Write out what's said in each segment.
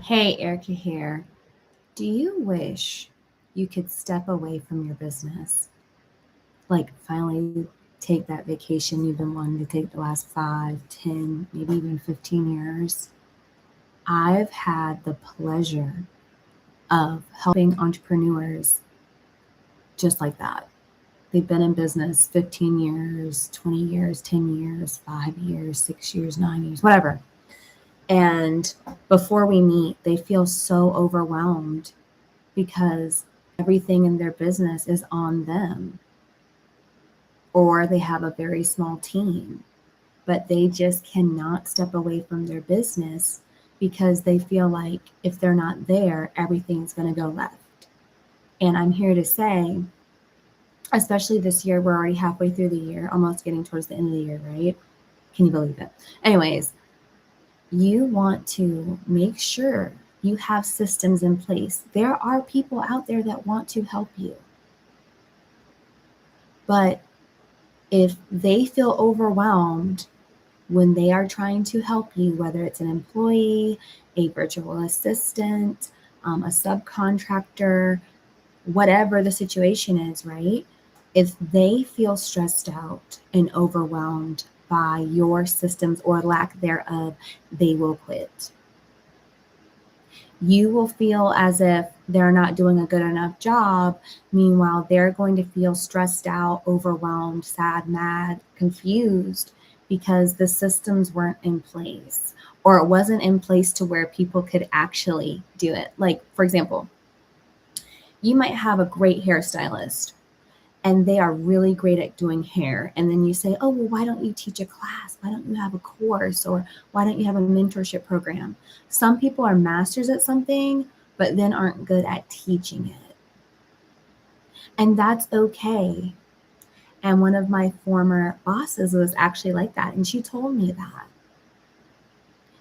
Hey, Erica here. Do you wish you could step away from your business? Like finally take that vacation you've been wanting to take the last 5, 10, maybe even 15 years? I've had the pleasure of helping entrepreneurs just like that. They've been in business 15 years, 20 years, 10 years, 5 years, 6 years, 9 years, whatever. And before we meet, they feel so overwhelmed because everything in their business is on them, or they have a very small team, but they just cannot step away from their business because they feel like if they're not there, everything's going to go left. And I'm here to say, especially this year, we're already halfway through the year, almost getting towards the end of the year, right? Can you believe it? Anyways, you want to make sure you have systems in place. There are people out there that want to help you. But if they feel overwhelmed when they are trying to help you, whether it's an employee, a virtual assistant, a subcontractor, whatever the situation is, right? If they feel stressed out and overwhelmed by your systems or lack thereof, they will quit. You will feel as if they're not doing a good enough job. Meanwhile, they're going to feel stressed out, overwhelmed, sad, mad, confused because the systems weren't in place, or it wasn't in place to where people could actually do it. Like, for example, you might have a great hairstylist and they are really great at doing hair. And then you say, oh, well, why don't you teach a class? Why don't you have a course? Or why don't you have a mentorship program? Some people are masters at something, but then aren't good at teaching it. And that's okay. And one of my former bosses was actually like that. And she told me that.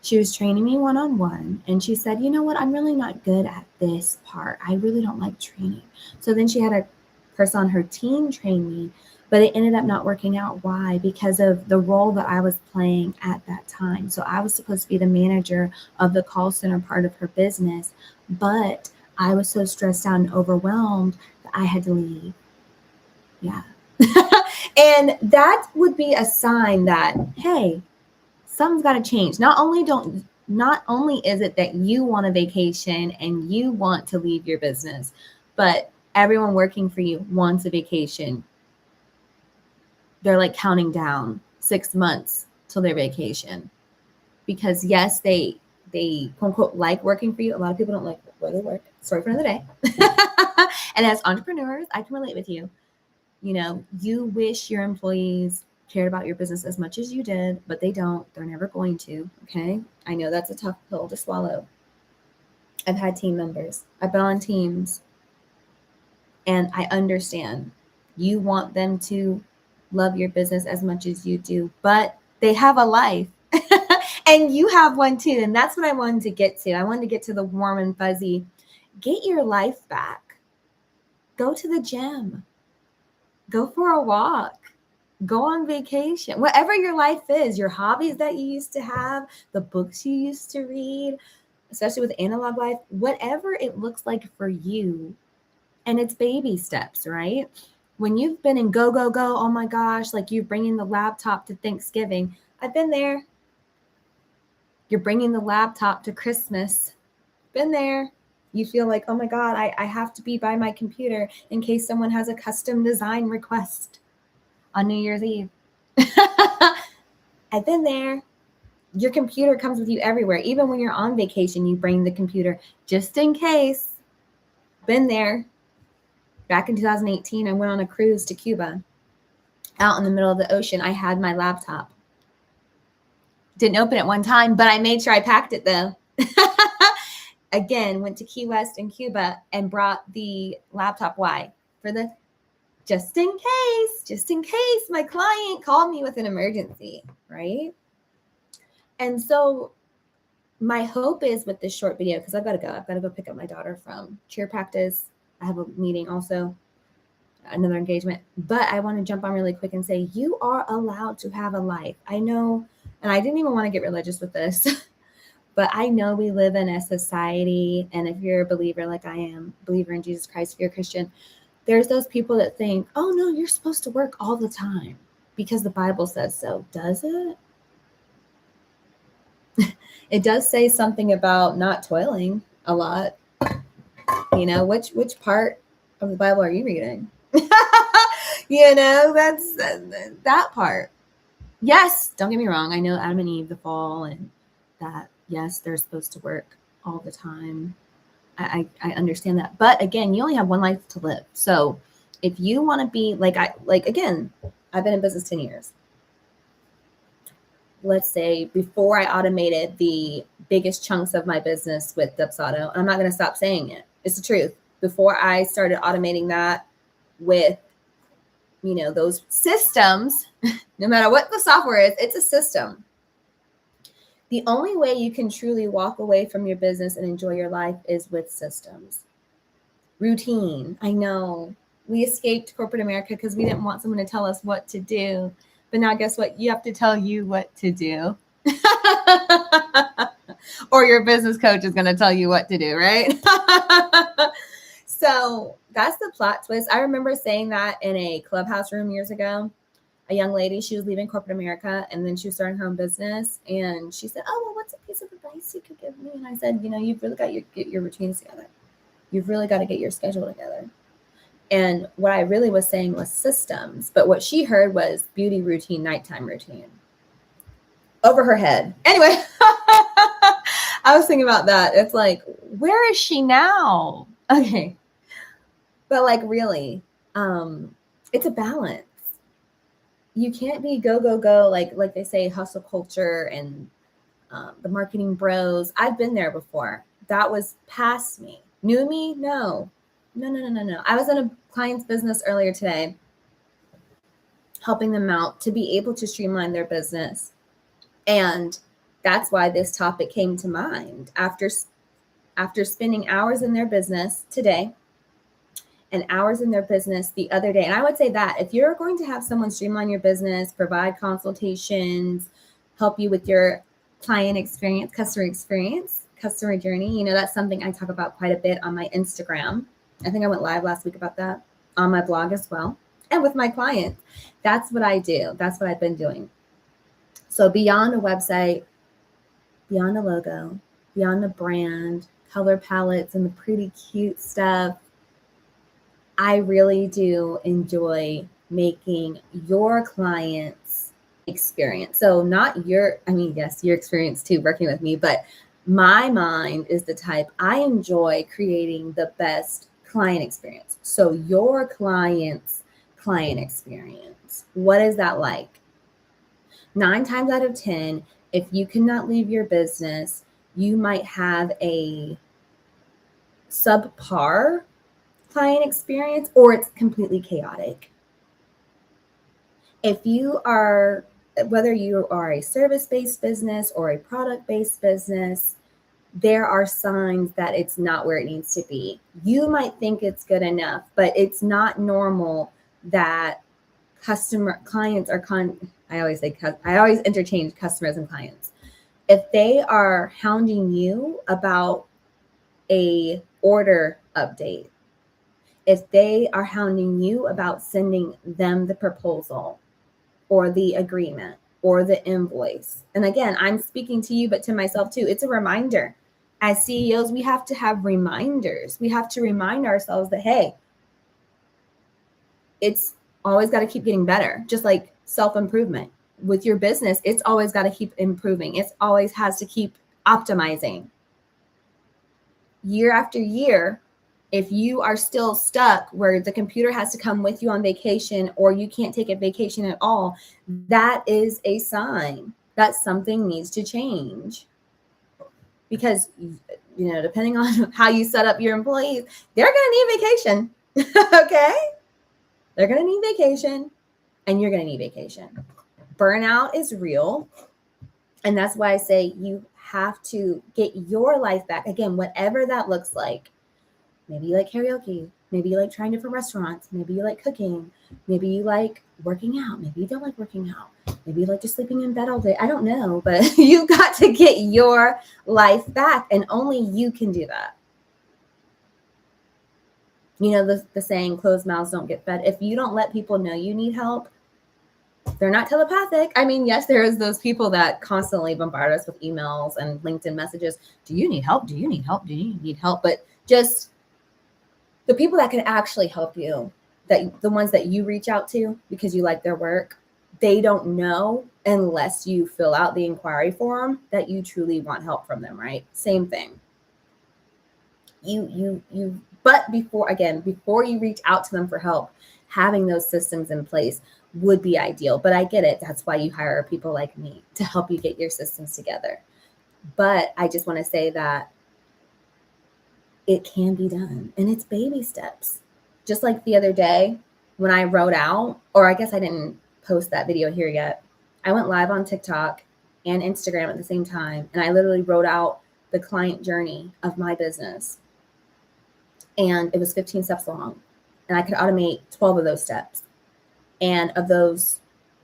She was training me one-on-one. And she said, you know what? I'm really not good at this part. I really don't like training. So then she had a person on her team train me, but it ended up not working out. Why? Because of the role that I was playing at that time. So I was supposed to be the manager of the call center part of her business, but I was so stressed out and overwhelmed that I had to leave. Yeah. And that would be a sign that, hey, something's got to change. Not only is it that you want a vacation and you want to leave your business, but everyone working for you wants a vacation. They're like counting down 6 months till their vacation. Because yes, they quote unquote like working for you. A lot of people don't like where they work. Sorry for another day. And as entrepreneurs, I can relate with you. You know, you wish your employees cared about your business as much as you did, but they don't. They're never going to. Okay. I know that's a tough pill to swallow. I've had team members. I've been on teams. And I understand you want them to love your business as much as you do, but they have a life. And you have one too. And that's what I wanted to get to. I wanted to get to the warm and fuzzy. Get your life back. Go to the gym. Go for a walk. Go on vacation. Whatever your life is, your hobbies that you used to have, the books you used to read, especially with analog life, whatever it looks like for you. And it's baby steps, right? When you've been in go, go, go, oh my gosh, like you're bringing the laptop to Thanksgiving. I've been there. You're bringing the laptop to Christmas. Been there. You feel like, oh my God, I have to be by my computer in case someone has a custom design request on New Year's Eve. I've been there. Your computer comes with you everywhere. Even when you're on vacation, you bring the computer just in case. Been there. Back in 2018, I went on a cruise to Cuba. Out in the middle of the ocean, I had my laptop. Didn't open it one time, but I made sure I packed it though. Again, went to Key West in Cuba and brought the laptop. Why? For the just in case my client called me with an emergency, right? And so my hope is with this short video, because I've got to go pick up my daughter from cheer practice. I have a meeting also, another engagement, but I want to jump on really quick and say, you are allowed to have a life. I know, and I didn't even want to get religious with this, But I know we live in a society, and if you're a believer like I am, believer in Jesus Christ, if you're a Christian, there's those people that think, oh no, you're supposed to work all the time because the Bible says so. Does it? It does say something about not toiling a lot. You know, which part of the Bible are you reading? You know, that's that part. Yes, don't get me wrong. I know Adam and Eve, the fall, and that, yes, they're supposed to work all the time. I understand that. But again, you only have one life to live. So if you want to be again, I've been in business 10 years. Let's say before I automated the biggest chunks of my business with Dubsado, I'm not going to stop saying it. It's the truth. Before I started automating that with, you know, those systems, no matter what the software is, it's a system. The only way you can truly walk away from your business and enjoy your life is with systems. Routine. I know we escaped corporate America because we didn't want someone to tell us what to do. But now guess what? You have to tell you what to do. Or your business coach is going to tell you what to do, right? So that's the plot twist. I remember saying that in a Clubhouse room years ago. A young lady, she was leaving corporate America, and then she was starting her own business. And she said, oh, well, what's a piece of advice you could give me? And I said, you know, you've really got to get your routines together. You've really got to get your schedule together. And what I really was saying was systems. But what she heard was beauty routine, nighttime routine. Over her head. Anyway, I was thinking about that. It's like, where is she now? Okay. But like, really, it's a balance. You can't be go, go, go, like they say, hustle culture and the marketing bros. I've been there before. That was past me. New me? No. I was in a client's business earlier today, helping them out to be able to streamline their business. And that's why this topic came to mind after spending hours in their business today and hours in their business the other day. And I would say that if you're going to have someone streamline your business, provide consultations, help you with your client experience, customer journey, you know, that's something I talk about quite a bit on my Instagram. I think I went live last week about that, on my blog as well. And with my clients, that's what I do. That's what I've been doing. So beyond a website, beyond a logo, beyond the brand, color palettes, and the pretty cute stuff, I really do enjoy making your clients' experience. So not your, I mean, yes, your experience too, working with me, but my mind is the type, I enjoy creating the best client experience. So your client's client experience, what is that like? 9 times out of 10, if you cannot leave your business, you might have a subpar client experience, or it's completely chaotic. If you are, whether you are a service-based business or a product-based business, there are signs that it's not where it needs to be. You might think it's good enough, but it's not normal that clients are I always interchange customers and clients. If they are hounding you about a order update, if they are hounding you about sending them the proposal or the agreement or the invoice. And again, I'm speaking to you, but to myself too. It's a reminder. As CEOs, we have to have reminders. We have to remind ourselves that, hey, it's always got to keep getting better, just like self-improvement. With your business, it's always got to keep improving. It always has to keep optimizing. Year after year, if you are still stuck where the computer has to come with you on vacation or you can't take a vacation at all, that is a sign that something needs to change. Because, you know, depending on how you set up your employees, they're going to need vacation. Okay? They're going to need vacation and you're going to need vacation. Burnout is real. And that's why I say you have to get your life back. Again, whatever that looks like. Maybe you like karaoke. Maybe you like trying different restaurants. Maybe you like cooking. Maybe you like working out. Maybe you don't like working out. Maybe you like just sleeping in bed all day. I don't know, but you've got to get your life back, and only you can do that. You know, the saying, closed mouths don't get fed. If you don't let people know you need help, they're not telepathic. I mean, yes, there is those people that constantly bombard us with emails and LinkedIn messages. Do you need help? Do you need help? Do you need help? But just the people that can actually help you, that the ones that you reach out to because you like their work, they don't know unless you fill out the inquiry form that you truly want help from them, right? Same thing. But before you reach out to them for help, having those systems in place would be ideal. But I get it. That's why you hire people like me to help you get your systems together. But I just want to say that it can be done, and it's baby steps. Just like the other day when I wrote out, or I guess I didn't post that video here yet. I went live on TikTok and Instagram at the same time, and I literally wrote out the client journey of my business. And it was 15 steps long, and I could automate 12 of those steps. And of those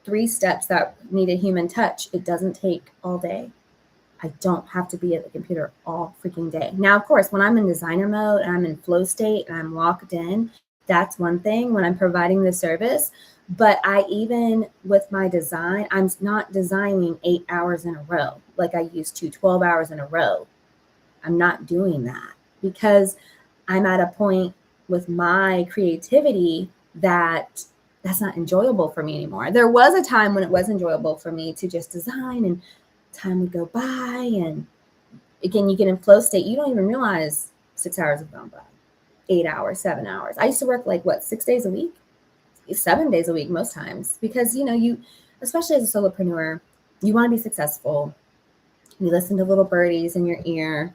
3 steps that needed human touch, it doesn't take all day. I don't have to be at the computer all freaking day. Now, of course, when I'm in designer mode and I'm in flow state and I'm locked in, that's one thing when I'm providing the service. But even with my design, I'm not designing 8 hours in a row like I used to, 12 hours in a row. I'm not doing that because I'm at a point with my creativity that's not enjoyable for me anymore. There was a time when it was enjoyable for me to just design, and time would go by, and again, you get in flow state, you don't even realize 6 hours have gone by, 8 hours, 7 hours. I used to work 6 days a week, 7 days a week most times, because you, especially as a solopreneur, you want to be successful. You listen to little birdies in your ear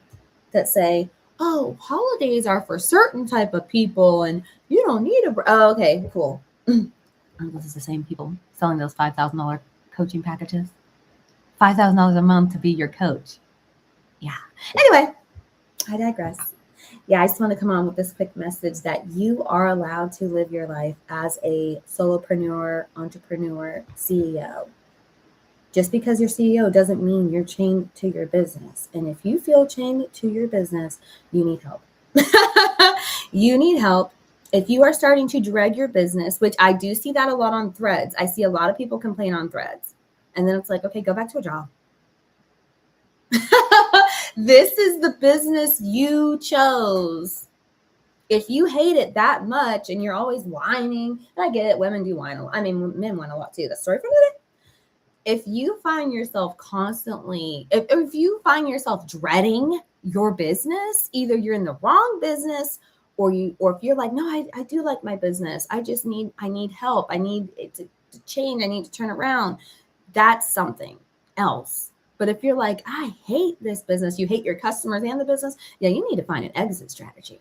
that say, oh, holidays are for certain type of people, and you don't need oh, okay, cool. This is the same people selling those $5,000 coaching packages. $5,000 a month to be your coach. Yeah. Anyway, I digress. Yeah, I just want to come on with this quick message that you are allowed to live your life as a solopreneur, entrepreneur, CEO. Just because you're CEO doesn't mean you're chained to your business. And if you feel chained to your business, you need help. You need help. If you are starting to dread your business, which I do see that a lot on Threads. I see a lot of people complain on Threads. And then it's like, okay, go back to a job. This is the business you chose. If you hate it that much and you're always whining, and I get it, women do whine a lot. I mean, men whine a lot too. That's sorry for that. If you find yourself constantly, if you find yourself dreading your business, either you're in the wrong business or if you're like, no, I do like my business. I need help. I need it to change. I need to turn around. That's something else. But if you're like, I hate this business, you hate your customers and the business, yeah, you need to find an exit strategy.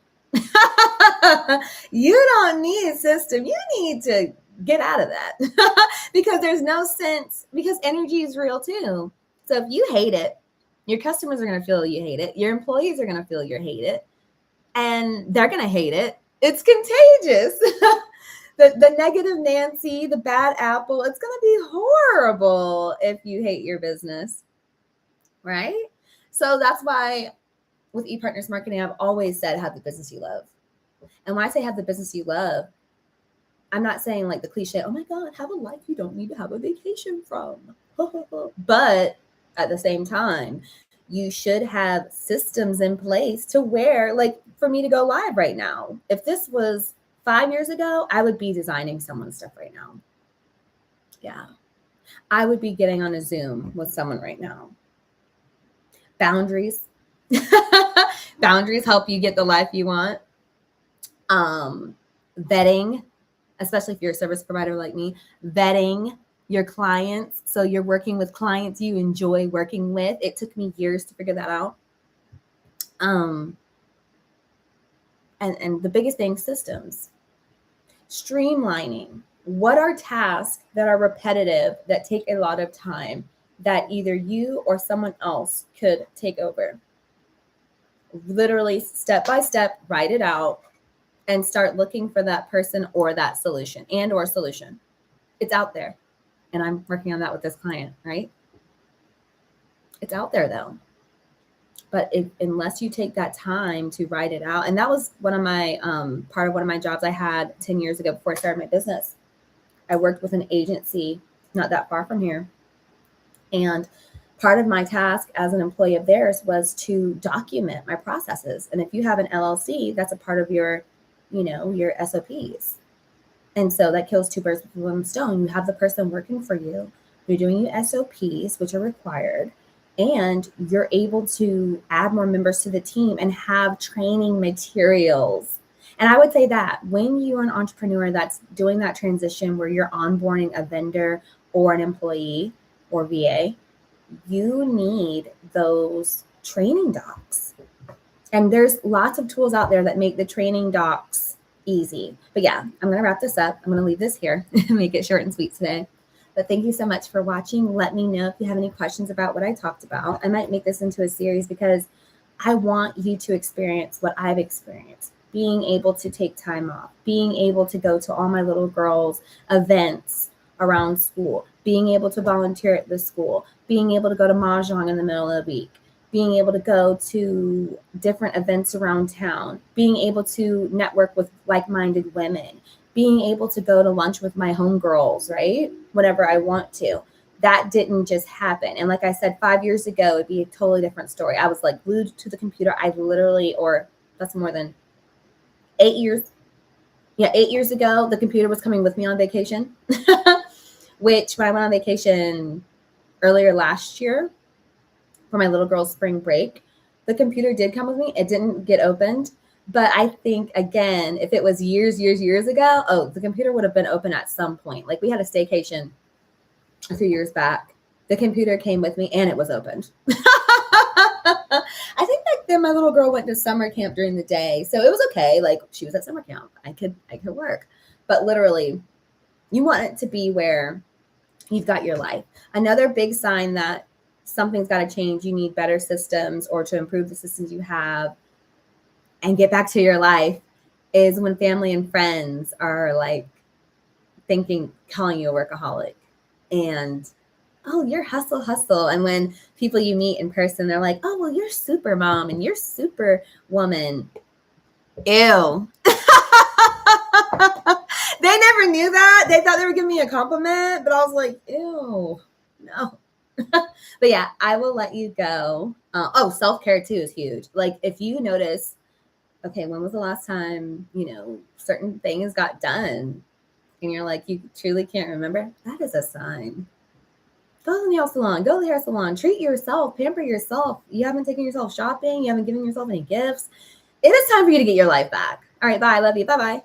You don't need a system. You need to get out of that because there's no sense, because energy is real too. So if you hate it, your customers are going to feel you hate it. Your employees are going to feel you hate it, and they're going to hate it. It's contagious. The negative Nancy, the bad apple, it's going to be horrible if you hate your business, right? So that's why with ePartners Marketing, I've always said have the business you love. And when I say have the business you love, I'm not saying like the cliche, oh my God, have a life you don't need to have a vacation from. But at the same time, you should have systems in place to where, like for me to go live right now, if this was 5 years ago, I would be designing someone's stuff right now. Yeah. I would be getting on a Zoom with someone right now. Boundaries. Boundaries help you get the life you want. Vetting, especially if you're a service provider like me, vetting your clients. So you're working with clients you enjoy working with. It took me years to figure that out. And the biggest thing, systems. Streamlining. What are tasks that are repetitive, that take a lot of time, that either you or someone else could take over? Literally, step by step, write it out and start looking for that person or that solution or solution. It's out there. And I'm working on that with this client, right? It's out there though. But unless you take that time to write it out, and that was one of my part of one of my jobs I had 10 years ago before I started my business. I worked with an agency not that far from here. And part of my task as an employee of theirs was to document my processes. And if you have an LLC, that's a part of your, your SOPs. And so that kills two birds with one stone. You have the person working for you. You're doing your SOPs, which are required. And you're able to add more members to the team and have training materials. And I would say that when you're an entrepreneur that's doing that transition where you're onboarding a vendor or an employee or VA, you need those training docs. And there's lots of tools out there that make the training docs easy. But yeah, I'm going to wrap this up. I'm going to leave this here and make it short and sweet today. But thank you so much for watching. Let me know if you have any questions about what I talked about. I might make this into a series because I want you to experience what I've experienced. Being able to take time off, being able to go to all my little girls' events around school, being able to volunteer at the school, being able to go to Mahjong in the middle of the week, being able to go to different events around town, being able to network with like-minded women, being able to go to lunch with my homegirls, right? Whenever I want to. That didn't just happen. And like I said, 5 years ago, it'd be a totally different story. I was like glued to the computer. I literally, or that's more than 8 years. Yeah, 8 years ago, the computer was coming with me on vacation, which when I went on vacation earlier last year for my little girl's spring break, the computer did come with me. It didn't get opened. But I think, again, if it was years ago, the computer would have been open at some point. Like we had a staycation a few years back. The computer came with me and it was opened. I think back then my little girl went to summer camp during the day. So it was okay. Like she was at summer camp. I could work. But literally, you want it to be where you've got your life. Another big sign that something's got to change, you need better systems or to improve the systems you have and get back to your life is when family and friends are like calling you a workaholic and, oh, you're hustle. And when people you meet in person, they're like, oh, well, you're super mom and you're super woman. Ew. They never knew that. They thought they were giving me a compliment, but I was like, ew, no. But yeah, I will let you go. Self-care too is huge. Like if you notice, okay, when was the last time, certain things got done and you're like, you truly can't remember? That is a sign. Go to the nail salon, go to the hair salon, treat yourself, pamper yourself. You haven't taken yourself shopping. You haven't given yourself any gifts. It is time for you to get your life back. All right, bye. I love you. Bye-bye.